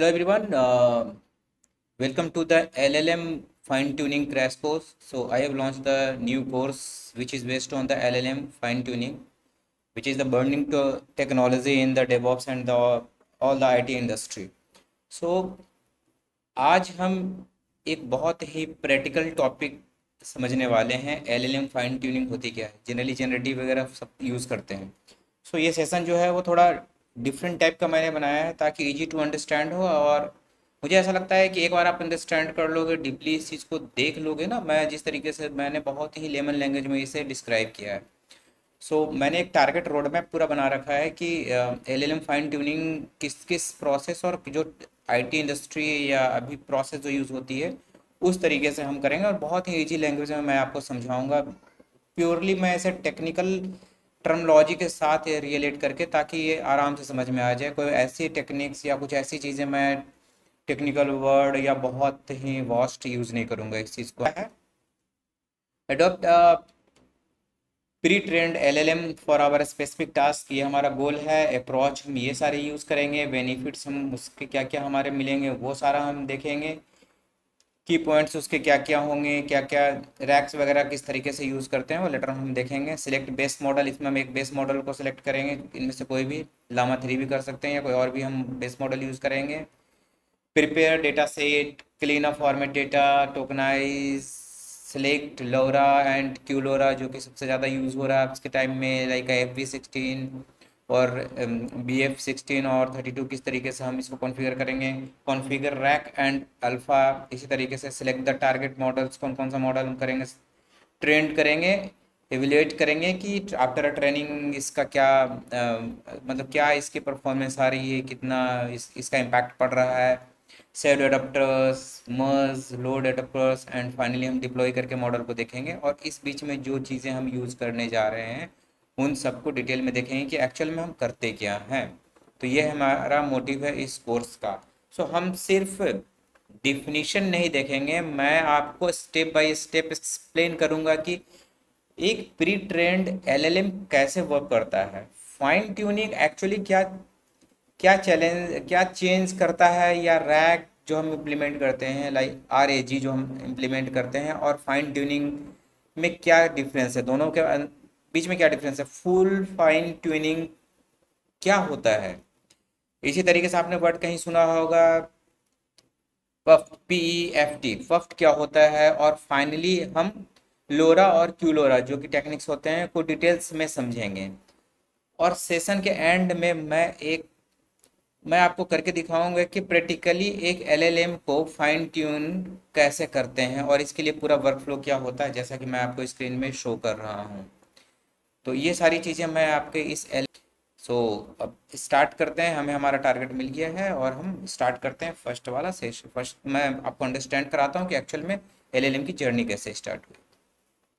everyone, welcome to the LLM fine tuning crash course. So I have launched the new course which is based on the LLM fine tuning, which is the burning technology in the DevOps and all the IT industry. So आज हम एक बहुत ही practical topic समझने वाले हैं। LLM fine tuning होती क्या है, जनरली जनरेटिव वगैरह सब यूज़ करते हैं। सो ये सेशन जो है वो थोड़ा डिफरेंट टाइप का मैंने बनाया है ताकि इजी टू अंडरस्टैंड हो। और मुझे ऐसा लगता है कि एक बार आप अंडरस्टैंड कर लोगे, डीपली इस चीज़ को देख लोगे ना, मैं जिस तरीके से मैंने बहुत ही लेमन लैंग्वेज में इसे डिस्क्राइब किया है। मैंने एक टारगेट रोड मैप पूरा बना रखा है कि LLM फाइन ट्यूनिंग किस किस प्रोसेस और जो IT इंडस्ट्री या अभी प्रोसेस जो यूज़ होती है उस तरीके से हम करेंगे, और बहुत ही इजी लैंग्वेज में मैं आपको समझाऊंगा। प्योरली मैं इसे टेक्निकल टर्मोलॉजी के साथ रिलेट करके, ताकि ये आराम से समझ में आ जाए। कोई ऐसी टेक्निक्स या कुछ ऐसी चीज़ें मैं टेक्निकल वर्ड या बहुत ही वास्ट यूज़ नहीं करूँगा। इस चीज़ को है adopt pre trained LLM for our specific task, ये हमारा गोल है। अप्रोच हम ये सारे यूज़ करेंगे, बेनिफिट्स हम उसके क्या क्या हमारे मिलेंगे वो सारा हम देखेंगे। की पॉइंट्स उसके क्या क्या होंगे, क्या क्या रैक्स वगैरह किस तरीके से यूज़ करते हैं वो लेटर हम देखेंगे। सिलेक्ट बेस्ट मॉडल, इसमें हम एक बेस्ट मॉडल को सिलेक्ट करेंगे, इनमें से कोई भी, लामा 3 भी कर सकते हैं या कोई और भी हम बेस्ट मॉडल यूज़ करेंगे। Prepare data set, clean up format data, tokenize, select LoRA and QLoRA जो कि सबसे ज़्यादा यूज़ हो रहा है आज के टाइम में, लाइक FV16 और BF16 और 32। किस तरीके से हम इसको कॉन्फ़िगर करेंगे। कॉन्फ़िगर रैक एंड अल्फ़ा, इसी तरीके से सिलेक्ट द टारगेट मॉडल्स, कौन कौन सा मॉडल हम करेंगे, ट्रेंड करेंगे, एवेल्यूएट करेंगे कि आफ्टर अ ट्रेनिंग इसका क्या मतलब क्या इसकी परफॉर्मेंस आ रही है, कितना इसका इम्पैक्ट पड़ रहा है। Save adapters, merge, load adapters and finally हम डिप्लॉय करके मॉडल को देखेंगे। और इस बीच में जो चीज़ें हम यूज़ करने जा रहे हैं उन सबको डिटेल में देखेंगे कि एक्चुअल में हम करते क्या हैं। तो ये हमारा मोटिव है इस कोर्स का। हम सिर्फ डिफिनीशन नहीं देखेंगे, मैं आपको स्टेप बाय स्टेप एक्सप्लेन करूंगा कि एक प्री ट्रेंड LLM कैसे वर्क करता है। फाइन ट्यूनिंग एक्चुअली क्या क्या चैलेंज क्या चेंज करता है, या रैक जो हम इम्प्लीमेंट करते हैं, लाइक RAG जो हम इम्प्लीमेंट करते हैं, और फाइन ट्यूनिंग में क्या डिफरेंस है, दोनों के बीच में क्या डिफरेंस है। फुल फाइन ट्यूनिंग क्या होता है। इसी तरीके से आपने वर्ड कहीं सुना होगा पफ्ट, PEFT, पफ्ट क्या होता है। और फाइनली हम लोरा और क्यूलोरा जो कि टेक्निक्स होते हैं को डिटेल्स में समझेंगे। और सेशन के एंड में मैं आपको करके दिखाऊंगा कि प्रैक्टिकली एक LLM को फाइन ट्यून कैसे करते हैं और इसके लिए पूरा वर्कफ्लो क्या होता है, जैसा कि मैं आपको स्क्रीन में शो कर रहा हूँ। तो ये सारी चीज़ें मैं आपके इस सो अब स्टार्ट करते हैं। हमें हमारा टारगेट मिल गया है और हम स्टार्ट करते हैं फर्स्ट वाला सेशन। फर्स्ट मैं आपको अंडरस्टैंड कराता हूँ कि एक्चुअल में LLM की जर्नी कैसे स्टार्ट हुई।